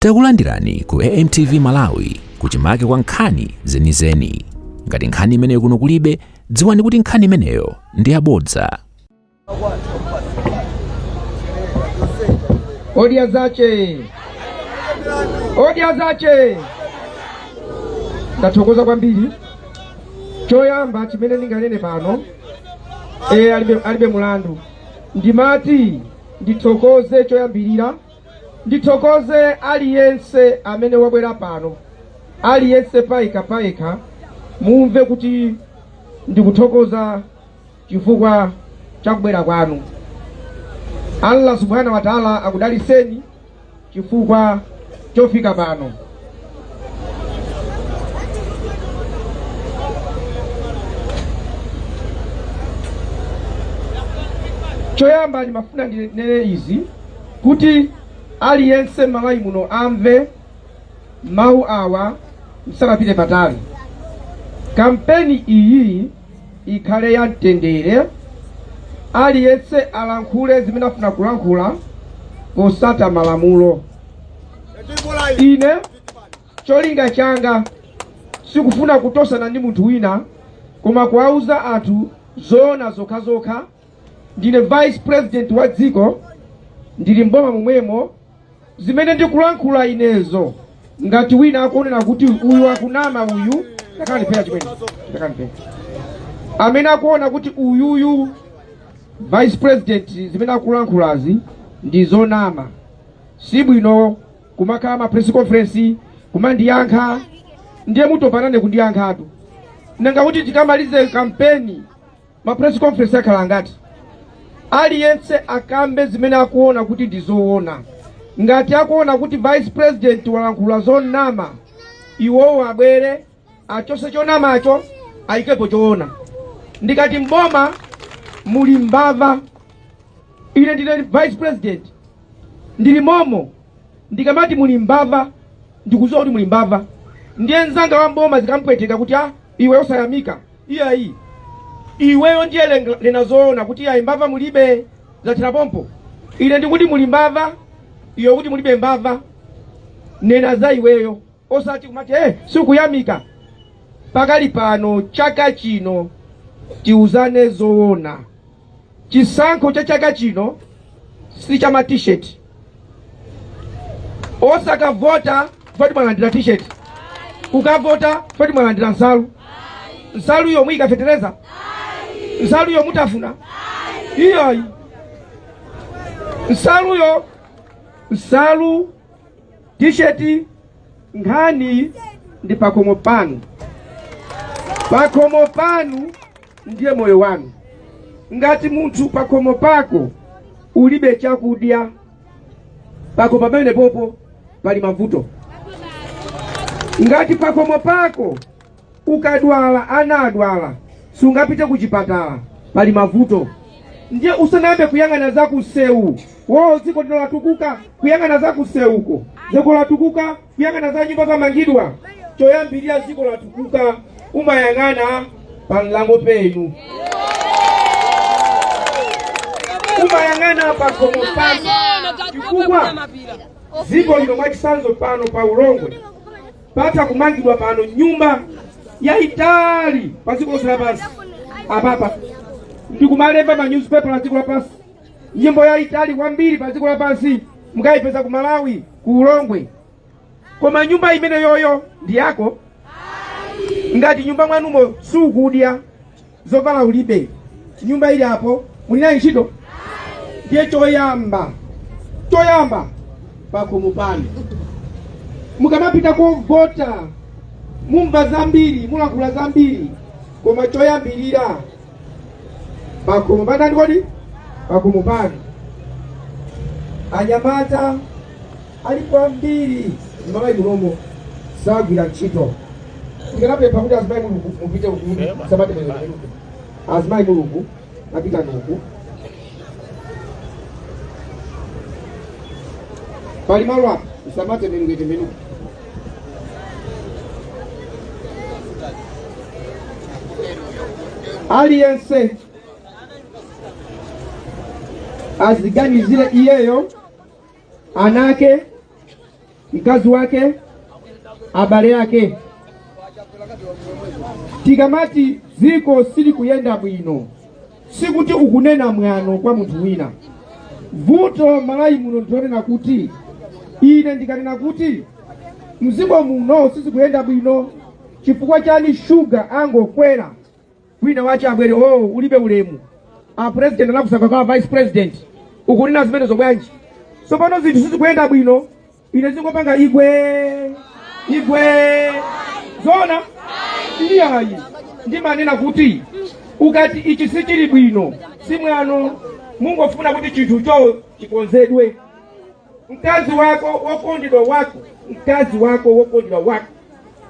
Takulandirani ku AMTV Malawi kuchimake kwa nkhani zenizeni. Ngati nkhani imeneyo kuno kulibe, dziwani kuti nkhani imeneyo ndi yabodza. Odia zache ndathokoza kwambiri. Choyamba chimene ndinganene pano alibe mulandu ndimati ndithokoze choyambirira, ndithokoze aliyense amene wabwera pano, aliyense paika mumve kuti ndikuthokoza chifukwa cha kubwera kwanu. Allah subhanahu wa ta'ala akudaliseni chifukwa chofika pano. Choyamba ndimafuna ndinene izi kuti aliyense Malawi muno amve mawu awa msakapite patali. Kampeni iyi ikhale ya mtendere, aliyense alankhule zimene afuna kulankhula posata malamulo. Ine cholinga changa sikufuna kutosana ndi munthu wina, koma kuwauza anthu zoona zokhazokha. Ndine vice president wa dziko, ndili mboma momwemo, zimene ndikulankhula inezo ngati wina akuonera kuti uyu akunama, uyu takanipera chimene takanipera, amene akuona kuti uyuyu vice president zimene akulankhulazi ndi zonama, si bwino kumakhala ma press conference kumandiyankha, ndiye mutopanane kundiyankhatu. Nanga kuti tikamalize kampeni ma press conference akhala ngati aliyense akambe zimene akuona kuti ndizoona. Ngati akuona kuti vice president walankhula zonama, iwowo abwere achose chonamacho ayikepo choona. Ndikati mboma muli mbava, ine ndine vice president ndili momo, ndikamati muli mbava ndikuziwa kuti muli mbava, ndiye nzanga wa mboma zikampweteka kuti iwe osayamika iyayi, iweyo ndiye lena zoona kuti mbava mulibe zatira pompo. Ine ndikuti muli mbava, iyo kuti mulibe mbava, nena za iweyo, osati kumati sikuyamika. Pakali pano chaka chino tiuzane zoona. Chisankho cha chaka chino si cha ma t-shirt. Osaka vota foti mwalandira t-shirt, ukavota foti mwalandira nsalu. Nsalu yomwe ikafetereza, nsalu yo mutafuna iyoyi, nsalu t-shirt nkhani ndi pakomo panu. Pakomo panu ndiye moyo wanu. Ngati munthu pakomo pako ulibe chakudya, pako pamene popo pali mavuto. Ngati pakomo pako ukadwala, anadwala, sungapite kuchipatala, pali mavuto. Ndiye usanayambe kuyang'ana za kusewu. Dziko lino latukuka, kuyang'ana za kusewuko. Dziko latukuka, kuyang'ana za nyumba zamangidwa. Choyambirira dziko latukuka, umayang'ana pa mlango penu. Umayang'ana pakomo panu. Chifukwa dziko lino mwachisanzo pano pa Ulongwe pata kumangidwa pano nyumba yaitali pa dziko lonse lapansi. Apapa ndikumalemba ma newspaper la dziko lapansi, nyimbo yaitali kwambiri pa dziko lapansi mukayipeza ku Malawi, ku Ulongwe. Koma nyumba imene yoyo ndi yako. Ngati nyumba mwanumo sukudya, zovala ulibe, nyumba ili hapo mulinayo ntchito. Ndiye choyamba pakomo panu. Mukamapita kuvota mumva zambiri, mulakula zambiri, koma choyambirira pakomo panu. Kodi pakomo panu. Anyamata ali kwambiri Malawi munomo sagwira ntchito. Ndikanapepa kuti azimayi mulungu mupite sabate mezo, azimayi mulungu napita nuku pali malo apa usamate menungete menuku. Aliyense aziganizire iyeyo anake mkazi wake, abale yake. Tikamati ziko sili kuyenda bwino, sikuti ukunena mwano kwa munthu wina. Vuto malayi muno nditonena kuti ine ndikanena kuti mziko muno sisi kuyenda bwino chifukwa chani shuga angokwera wina wache abwere ulibe ulemu. President anakusaka kwa vice president ukunena zimenezo bwanji. So pano zinthu sisi kuyenda bwino, ine zingopanga igwe zona iyayi. Ndimanena kuti ukati ichi sichili bwino si mwano, Mungu afuna kuti chinthu cho chikonzedwe. Mkazi wako wokondedwa wako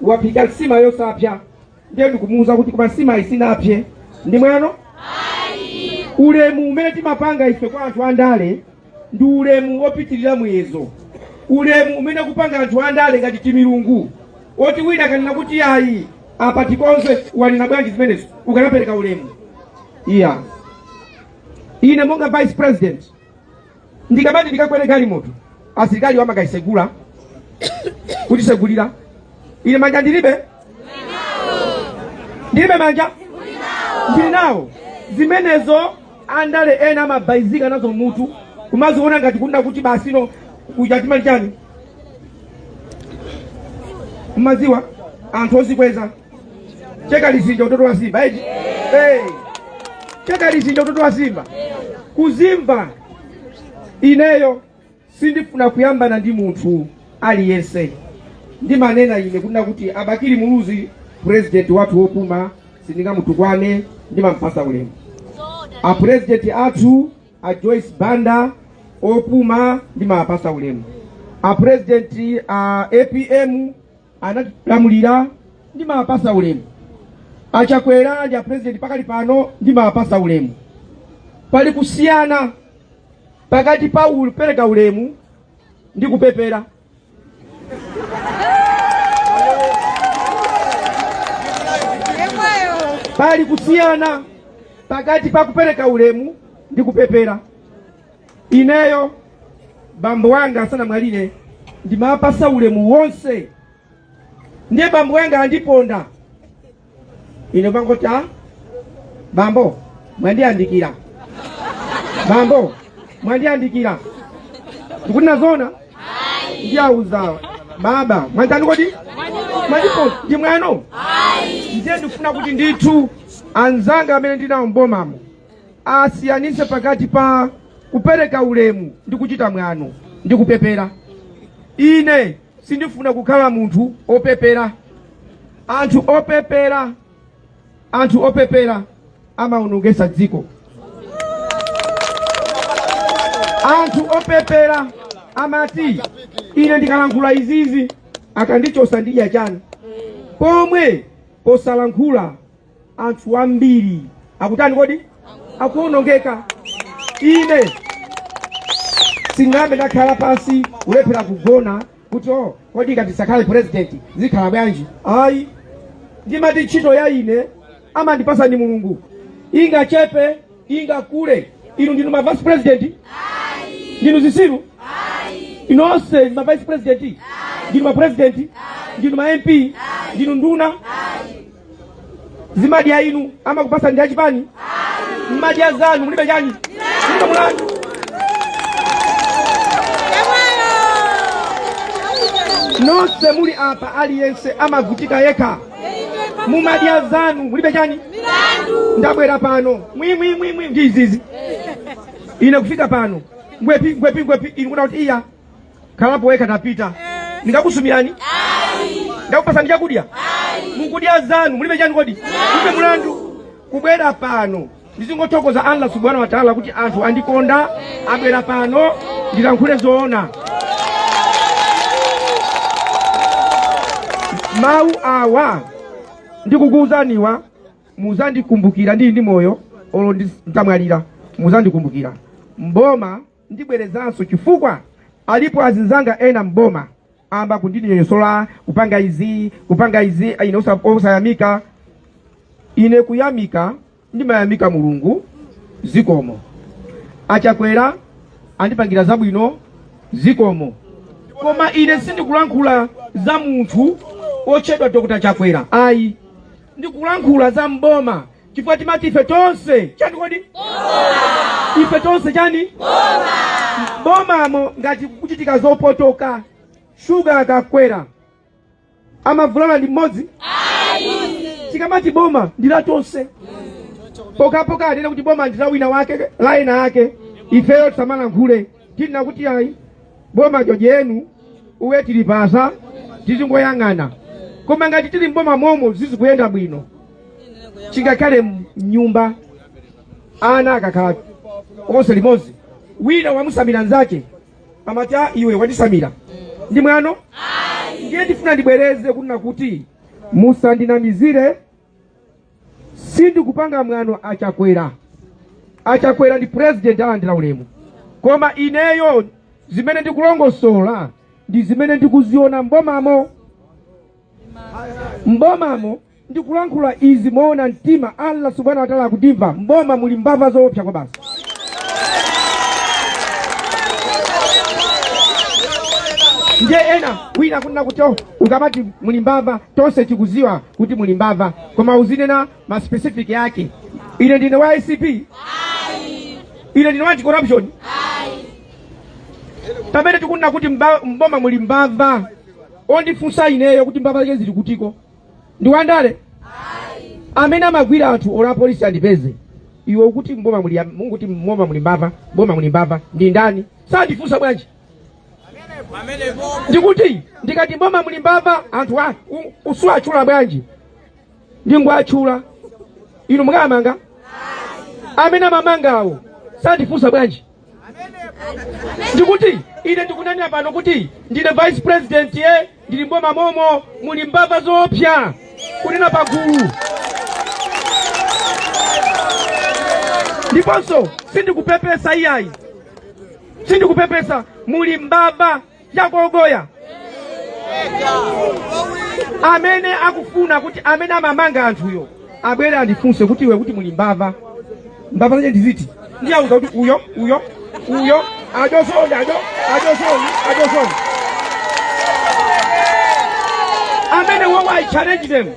wapika sima yosapya, ndiye ndikumuuza kuti koma sima isinapye ndi mwano. Ulemu umene timapanga ife kwa anthu andale ndi ulemu wopitirira muyezo. Ulemu umene kupanga anthu andale ngati timilungu oti wina kanena kuti ayi apa tikonze walina bwanji zimenezo ukanapereka ulemu. Ine monga vice president ndikabati ndikakwere gali moto asilikali wamakaisegula kuti segulira ine manja ndilibe manja ndinawo zimenezo andale ena mabaizika nazo mutu kumaziona ngati kuna kuti basino kujatima chani maziwa anthu ozikweza. Cheka lisinja utoto wa Simba cheka lisinja utoto wa Simba kuzimba. Ineyo sindifuna kuyambana ndi munthu aliyense. Ndimanena ine kuna kuti abakili muluzi president watu wopuma sindinga mutukwane ndimampasa ulemu. President athu a Joyce Banda opuma ndimapasa ulemu. President APM anatulamulira ndimapasa ulemu. Achakwera ndi president pakali pano ndimapasa ulemu. Pali kusiyana pakati pa upereka ulemu ndi kupepera. Pali kusiyana pakati pa kupereka ulemu ndi kupepera. Ineyo bambo wanga sana mwalire ndimapasa ulemu wonse. Ndiye bambo wanga andiponda ine bangota bambo mwandiandikira ndikuna zona ndiyauza baba mwantani kodi mwandiponda ndi mwano. Ndiye ndifuna kuti ndithu anzanga amene ndinawo mbomamo asiyanise pakati pa kupereka ulemu ndi kuchita mwano ndi kupepera. Ine sindifuna kukhala munthu opepera. Anthu opepera amaunongesa dziko. Anthu opepera amati ine ndikalankhula izizi akandichosa ndidya chani. Pomwe posalankhula anthu ambiri akutani kodi akuonongeka. Ine singabe ndakhala pasi kulephera kugona kuti kodi ngatisakale president zikhala bwanji. Ayi ndimati ntchito ya ine amandipasa ni Mulungu. Inga chepe inga kule inu ndinu ma vice president ndinu zisiru inose ma vice president ndinu ma president ndinu ma MP ndinu nduna zimadia inu ama kupasa ndi achipani mmadia zanu mulibe chani mulibe mulandu. Nonse muli apa aliyense amavutika yeka mumadia zanu mulibe chani ndabwera pano mwi ndizizi ine kufika pano ngwepi inu kuna kuti iya kalapo weka tapita ndingakusumirani ndakupasa ndikudya mukudia zanu mulibe chani kodi mulibe mulandu. Kubwera pano ndizingothokoza Allah subhanahu wa ta'ala kuti anthu andikonda abwera pano ndilankhule zoona. Mau awa ndikukuuzaniwa muzandikumbukira ndi moyo olo nditamwalira muzandikumbukira. Mboma ndibwerezanso chifukwa alipo azinzanga ena mboma amba kundinyosola kupanga izi ine osayamika. Ine kuyamika ndimayamika Mulungu zikomo. Achakwera andipangira zabwino zikomo. koma ine sindikulankhula za munthu otchedwa Dr. Chakwera ayi, ndikulankhula za mboma, chifukwa timati ife tonse chani kodi ife tonse chani bomamo ngati kuchitika zopotoka shuga akakwera amavulala ndi mmodzi chikamati boma ndila tonse poka adena kuti boma ndila wina wake laina yake ifeyo tisamalankhule tina kuti ayi boma jojenu uwe tilipasa tizingoyang'ana, koma ngati tili mboma momo zizikuyenda bwino chingakhale mnyumba ana akakhala onse limodzi wina wamusamira nzake amati iwe wandisamira ndi mwano ndiye ndifuna ndibwereze kunena kuti musandinamizire, sindikupanga mwano Achakwera ndi president alandira ulemu, koma ineyo zimene ndikulongosola ndi zimene ndikuziona mbomamo ndikulankhula izi moona mtima. Allah subhanahu wa ta'ala akutimva mboma muli mbava zoopsa kwa basi. Nje ena wina kunena kuti ukamati muli mbava tonse tikuziwa kuti muli mbava, koma uzinena ma specific yake. Ine ndine wa ICP, ine ndine wa anti-corruption, pamene tikunena kuti mboma muli mbava ondifunsa ineyo kuti mbava zake zili kutiko ndiwandale amene amagwira anthu ola polisi andipeze iwe ukuti mboma muli munguti mboma muli mbava ndi ndani sandifunsa bwanji ndikuti ndikati mboma muli mbava anthu usuachula bwanji ndingwachula inu mukamanga amene amamangawo sandifunsa bwanji ndikuti ine ndikunena pano kuti ndine vice president ndili mboma momo muli mbava zoopsa kunena pagulu, ndiponso sindikupepesa iyayi, sindikupepesa muli mbava yakogoya amene akufuna kuti amene amamanga anthuyo abwere andifunse kuti iwe kuti muli mbava zache ndiziti ndiyauza kuti uyo ajosoni amene wowa I challenge them.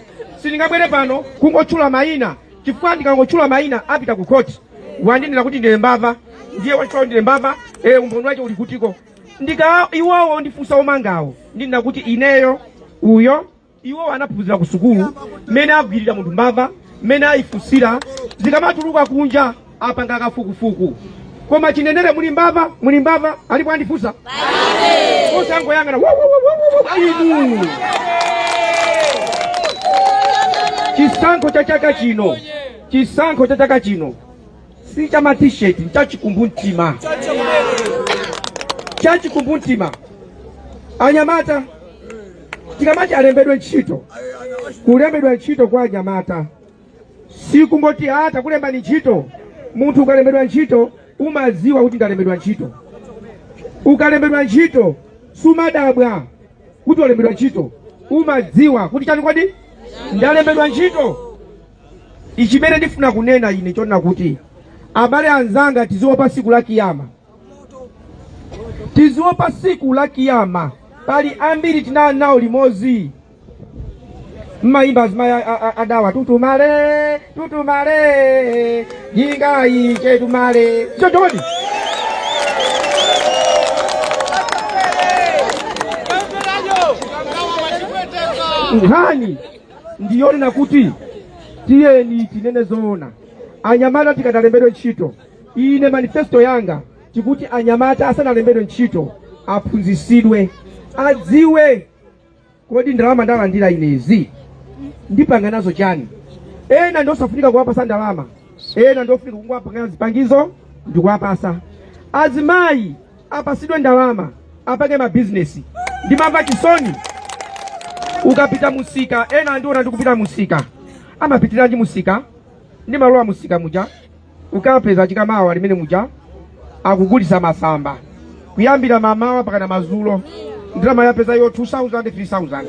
Sindingabwere pano kungochula maina, chifukwa ndikangochula maina apita ku court wandinena kuti ndile mbava ndiye wachula ndile mbava umboni wake uli kutiko ndika iwowo ndifunsa omangawo ndinena kuti ineyo uyo iwowo anaphunzira ku sukulu mene agwirira munthu mbava mene ayifusira zikamatuluka kunja apanga kafukufuku, koma chinenere muli mbava alipo andifunsa osangoyang'ana inu. Chisankho cha chaka chino si cha ma t-shirt, chachikumbumtima anyamata tikamati alembedwe ntchito, kulembedwa ntchito kwa anyamata sikungoti hata kulemba ni ntchito. Munthu ukalembedwa ntchito umaziwa kuti ndalembedwa ntchito, ukalembedwa ntchito sumadabwa kuti walembedwa ntchito, umaziwa kuti chani kodi ndalembedwa ntchito. Ichimene ndifuna kunena ine chona kuti abale anzanga tiziopa siku la kiyama, pali ambiri tinanawo limozi mmaimba azimaya adawa tutumale jinga iche tumale sio tokodi uhani ndiyoni na kuti tiyeni tinene zoona anyamata tikadalembedwe ntchito. Ine manifesto yanga chikuti anyamata asanalembedwe ntchito aphunzisidwe adziwe kodi ndalama ndalandira inezi ndipanga nazo chani. Ena ndosafunika kuwapasa ndalama, ena ndofunika kuwapanga zipangizo ndikuwapasa. Azimayi apasidwe ndalama apange ma business. Ndimamva chisoni ukapita musika, ena ndiona ndikupita musika amapitira ndi musika ndi malowa musika muja ukapeza chikamawa limene muja akugulisa masamba kuyambira mamawa pakana mazulo ndalama yapeza yo 2000 3000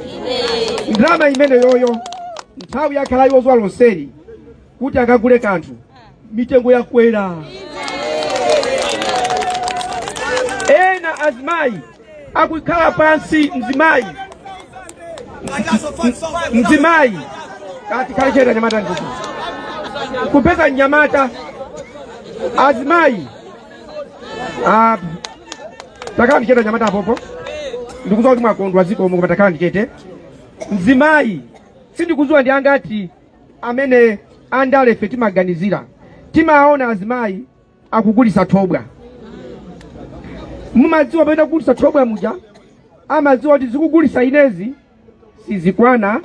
ndalama imene yoyo nthawi yakhala yozwa lonseri kuti akagule kanthu mitengo yakwera. Ena azimayi akukhala pansi mzimayi kati kalechera nyamata ndikuti kupeza nyamata azimayi takhala ndicheta nyamata apopo ndikuziwa kuti mwakondwa zikomo koma takhala ndichete mzimayi sindikuziwa ndi angati amene andalefe timaganizira timaona azimayi akugulisa thobwa. Mumadziwa pamene akugulisa thobwa muja amadziwa kuti zikugulisa inezi sizikwana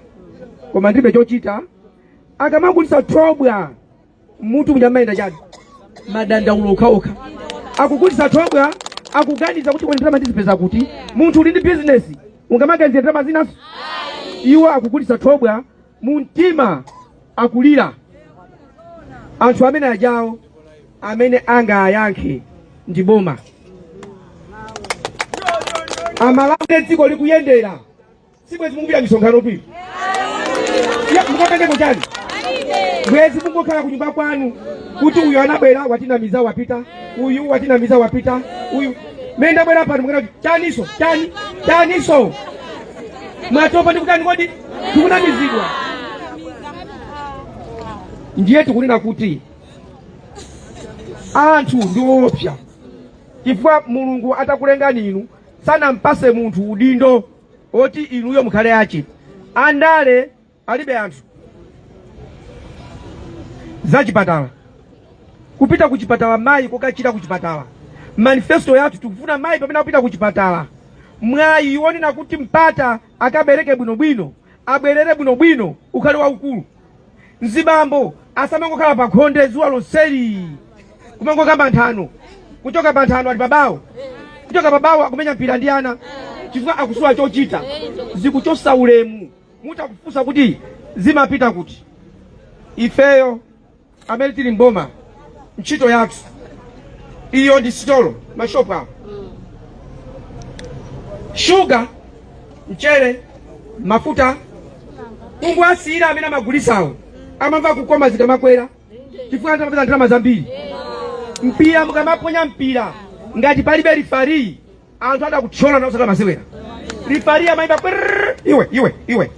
koma ndibe chochita. Akamagulisa thobwa mutu munyamaenda chani madandaulo okhaokha. Akugulisa thobwa akuganiza kuti ndalama ndizipeza kuti munthu uli ndi business ungamaganizira ndalama zinaso. Iwo akugulisa thobwa muntima akulira. Anthu amene ajawo amene anga ayankhe ndi boma. Amalamulo dziko likuyendera sibwezi mungupita misonkhano tu mukapendeko chani bwezi mungokhala kunyumba kwanu kuti uyu anabwera watinamiza wapita, uyu watinamiza wapita, uyu menda bwera pano mukana chaniso mwatopa ndikutani kodi tikunamizidwa. Ndiye tikunena kuti anthu ndiopsa chifukwa Mulungu atakulengani inu sana mpase munthu udindo oti inuyo mukhale achi. Andale alibe anthu za chipatala kupita kuchipatala mayi kokachita kuchipatala. Manifesto yathu tikufuna mayi pamene akupita kuchipatala mwayi yonena kuti mpata akabereke bwinobwino abwerere bwinobwino ukhale waukulu. Mzibambo asamangokhala pakhonde zuwa lonseli kumangokamba nthano kuchoka pa nthano ali babawo kuchoka babawo akumenya mpira ndi ana chifukwa akusuwa chochita zikuchosa ulemu. Mutakufusa kuti zimapita kuti ifeyo amene tili mboma ntchito yathu iyo ndi sitolo mashopu awo shuga mchere mafuta Mungu asira amene amagulisawo amamva kukoma zikamakwera chifukwa anapeza ndalama zambiri. Mpira mukamaponya mpira ngati palibe rifari anthu adakuthyola na usala masewera. Rifari amaimba iwe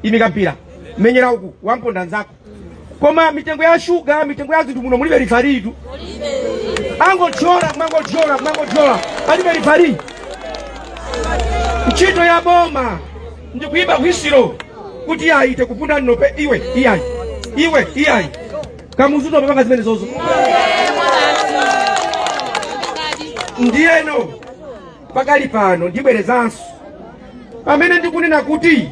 imika mpira menyera uku wamponda nzako. Koma mitengo ya shuga mitengo ya zinthu muno mulibe rifari itu angothyola palibe rifari. Ntchito ya boma ndikuiba hwisiro kuti aite kupunda nnope iwe kamuzuto mapanga zimene zozo. Ndiyeno pakali pano ndibwerezanso pamene ndikunena kuti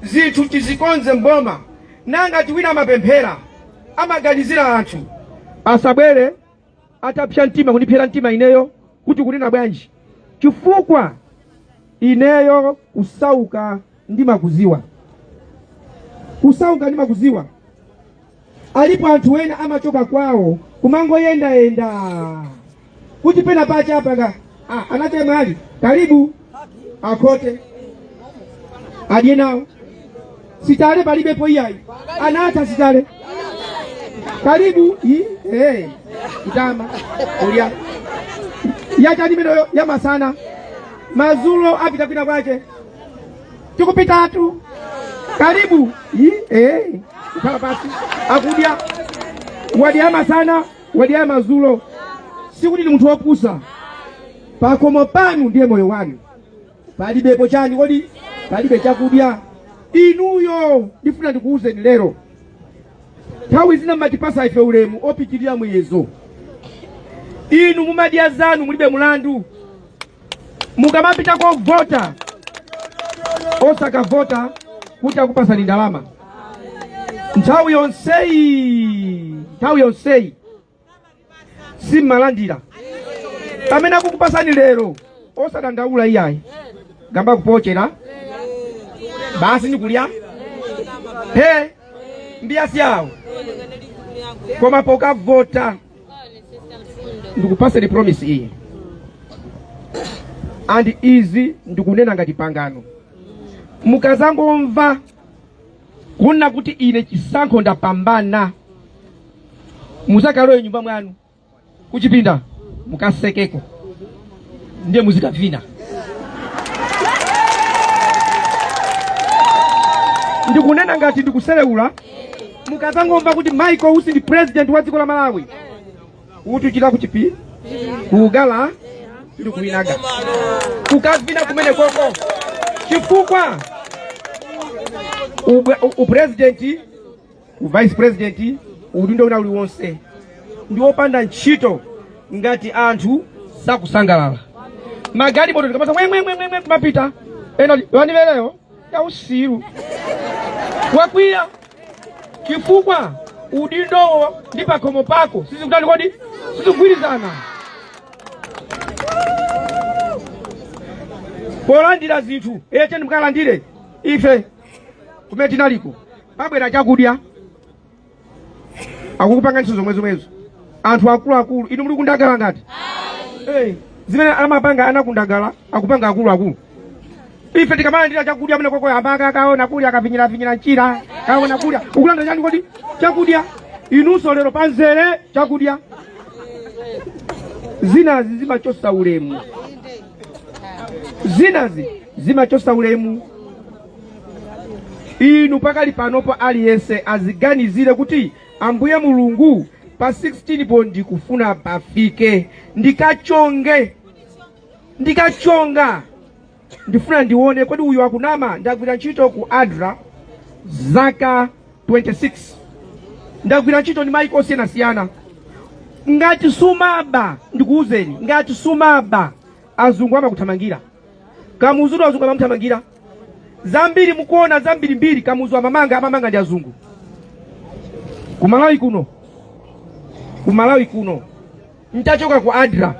zinthu tizikonze mboma nanga tiwina mapemphera amaganizira anthu asabwere atapsha mtima kundiphera mtima ineyo kuti kunena bwanji chifukwa ineyo kusauka ndimakuziwa. Alipo anthu ena amachoka kwawo kumangoyenda kuti pena pacha apanga anate mali karibu akote adye nawo sitale palibepo iyayi anata sitale karibu kutama ulya yachani meno ya masana mazulo apita kwina kwache tikupitatu karibu kukhala pasi akudya wadya masana wadya mazulo. Sikuti ni munthu wopusa pakomo panu ndiye moyo wanu palibepo chani kodi palibe chakudya. Inuyo ndifuna ndikuuzeni lero nthawi zina mmatipasa ife ulemu opitirira muyezo. Inu mumadya zanu mulibe mulandu mukamapita kovota osakavota kuti akupasani ndalama nthawi yonseyi simmalandira. Pamene akukupasani lero osadandaula iyayi gamba kupochera basi ndikulya mbiyasi yawo koma pokavota ndikupaseni promise iyi and izi ndikunena ngati pangano. Mukazangomva kuna kuti ine chisankho ndapambana muzakaloye nyumba mwanu kuchipinda mukasekeko ndiye muzikavina ndikunena ngati ndikuselewula mukazangomva kuti Michael Usi ndi president wa dziko la Malawi kuti chita kuchipi kugala ndi kuinaga kukavina kumene koko chifukwa upresident vice president udindo una uliwonse ndi opanda ntchito ngati anthu sakusangalala magali moto ndikamasa mwe mapita ena waniveleyo ya usiru wakwiya chifukwa udindowo ndi pakhomo pako sisi kutani kodi sizigwirizana polandira zinthu echeni mukalandire ife kumene tinaliko pabwera chakudya akukupanga ntchito zomwezo anthu akuluakulu inu muli kundagala ngati zimene amapanga anakundagala akupanga akuluakulu ife tikamalandira chakudya mene koko yambaka akaona kuli akavinyira njira kaona kulya ukulandira chani kodi chakudya inunso lero panzere chakudya zinazi zimachosa ulemu zimachosa ulemu inu pakali panopo aliyense aziganizire kuti Ambuye Mulungu pa 16 pondi kufuna pafike ndikachonga ndifuna ndione kodi uyu akunama ndagwira ntchito ku ADRA zaka 26 ndagwira ntchito ndi maiko osiyanasiyana ngati sumaba ndikuuzeni ngati sumaba azungu amakuthamangira kamuzuru azungu amamuthamangira zambiri mukuona zambiri mbiri kamuzu amamanga ndi azungu kumalawi kuno ntachoka ku ADRA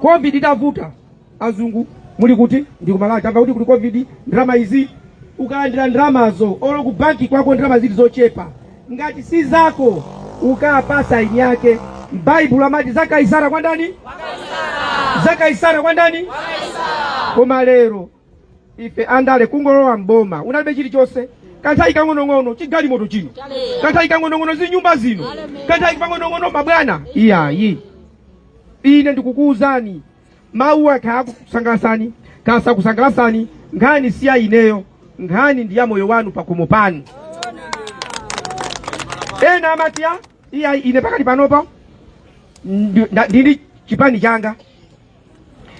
COVID itavuta azungu muli kuti ndi kumalawi tamva kuti kuli COVID ndrama izi ukalandira ndramazo olo ku banki kwako ndrama zili zochepa ngati si zako ukapasa ini yake Bible amati zakaisara kwa ndani zakaisara kwa ndani koma lero ife andale kungolowa mboma unalibe chilichonse kanthawi kang'onong'ono chigali moto chino kanthawi kang'onong'ono zinyumba zino kanthawi kang'onong'ono mabwana iyayi ine ndikukuuzani mawu akakusangalasani kasa kusangalasani nkhani siya ineyo nkhani ndi ya moyo wanu pakomo panu ena amatiya iyayi ine pakati panopa ndili chipani changa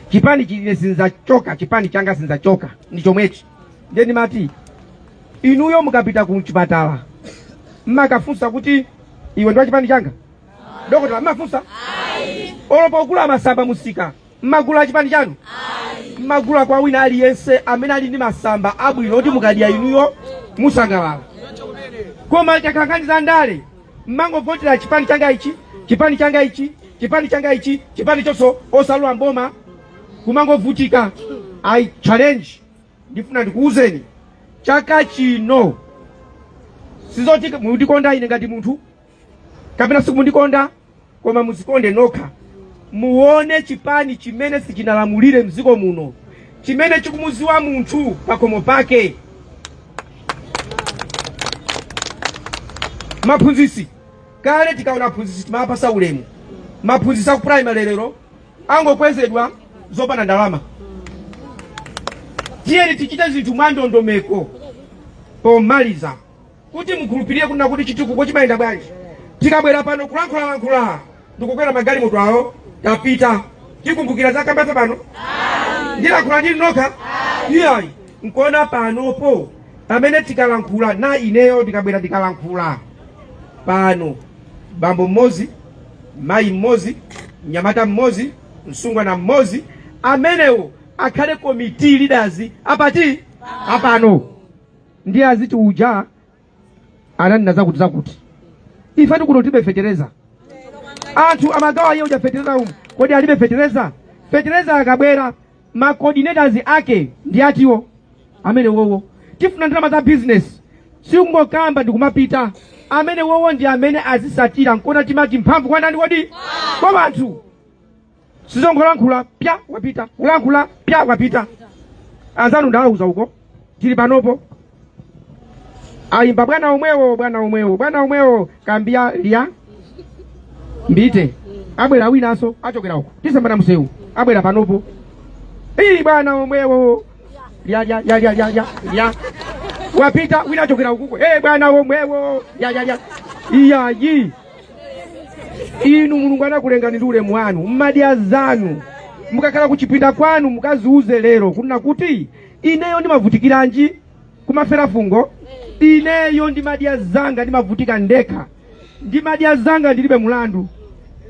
chipani chine sinzachoka chipani changa sinzachoka ndichomwechi ndeni mati inuyo mukapita ku chipatala mmakafunsa kuti iwe ndi wa chipani changa dokotala mmafunsa olopa ukula masamba musika mmagula chipani chanu mmagula kwa wina aliyense amene ali ndi masamba abwino kuti mukadya inuyo musangalala koma chakangani ndale mmangovotera chipani changa ichi chipani changa ichi chipani changa ichi chipani chonso osalula mboma kumangovutika I challenge ndifuna ndikuuzeni chaka chino sizoti mundikonda ine ngati munthu kapena simundikonda koma muzikonde nokha muone chipani chimene sichinalamulire mziko muno chimene chikumuziwa munthu pakomo pake maphunzisi kale tikaona phunzisi timapasa ulemu maphunzisi aku primary lero angokwezedwa zopanda ndalama tiyeni tichite zinthu mwandondomeko pomaliza kuti mukhulupirire kuna kuti chitukuko chimayenda bwanji tikabwera pano kulankhula ndikukwera magali moto awo tapita tikumbukira zakambasa pano ndilankhula ndili nokha iyayi nkuona panopo pamene tikalankhula na ineyo tikabwera tikalankhula pano bambo mmozi mayi mmozi mnyamata mmozi msungwana mmozi amenewo akhale committee leaders apati apano ndiye aziti uja anani nazakuti ife tikuno tibe fetereza anthu amagawa iye uja fetereza kodi alibe fetereza akabwera ma coordinators ake ndi atiwo amene wowo tifuna ndalama za business sikungokamba ndikumapita amene wowo ndi amene azisatira nkona timati mphamvu kwa ndani kodi kwa anthu sizongolankhula pya wapita kulankhula pya wapita anzanu ndalauza uko tili panopo ayimba bwana umwewo kambia liya mbite abwera winaso achokera uko tisembana msewu abwera panopo ili bwana umwewo ya wapita wina chokera ukuko bwana omwewo ya iyayi inu Mulungu anakulengani ndi ulemu wanu mmadya zanu mukakhala kuchipinda kwanu mukaziuze lero kuna kuti ineyo ndimavutikiranji kumafera fungo ineyo ndimadya zanga ndimavutika ndekha ndimadya zanga ndilibe mulandu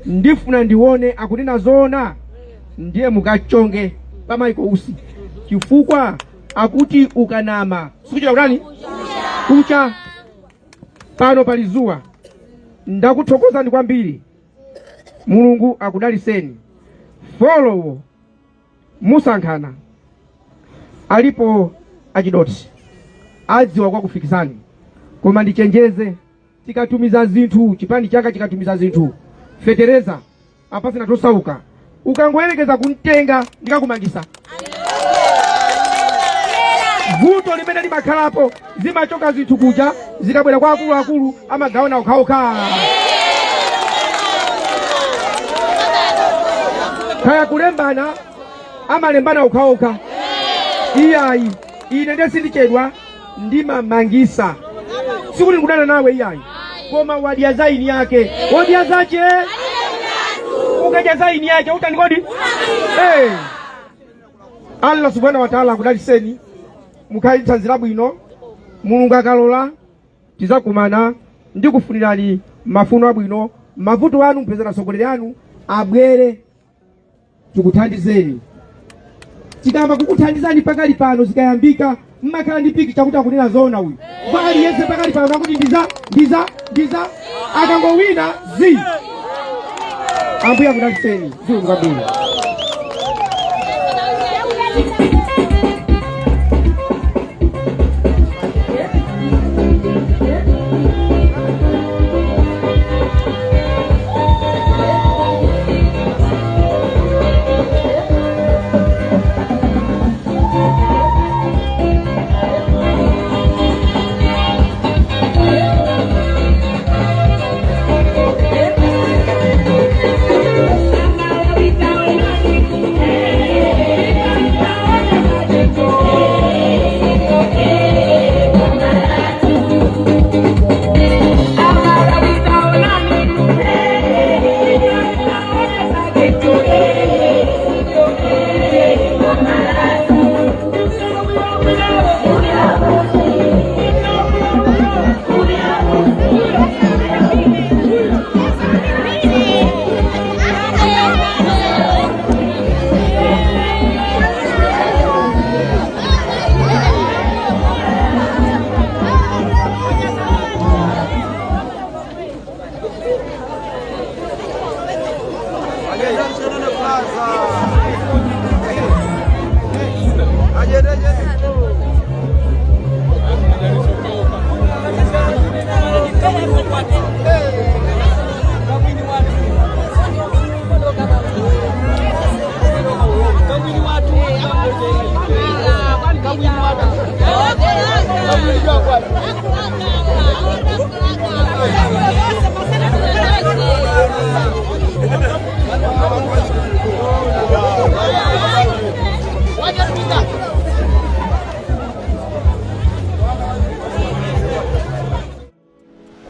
ndifuna ndione akunena zoona ndiye mukachonge pamaiko usi chifukwa akuti ukanama sikuchita kutani kucha pano palizuwa ndakuthokozani kwambiri Mulungu akudaliseni follow musankhana alipo achidoti adziwa kwa kufikizani koma ndichenjeze tikatumiza zinthu chipani chaka chikatumiza zinthu fetereza apasi natosauka ukangoyerekeza kuntenga ndikakumangisa vuto limene limakhalapo zimachoka zinthu kuja zikabwera kwa akulu amagawana okhaokha kaya kulembana amalembana okhaokha iyayi ine ndesindichedwa ndimamangisa sikuti ndikudana nawe iyayi koma wadya zaini yake wadya zache ukadya zaini yake utandikodi Allah subhanahu wa ta'ala akudaliseni mukhalitsanzira bwino Mulungu akalola tizakumana ndikufunirani mafuno abwino mavuto anu mpeza nasogoleri anu abwere tikuthandizeni tikamba kukuthandizani pakali pano zikayambika mmakhala ndi piki chakuti akunena zoona uyu bali yense pakali pano akuti ndiza akangowina zi ambuya akudaliseni Mulungu kabwino.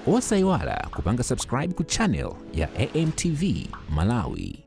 Osaiwala kupanga subscribe ku channel ya AMTV Malawi.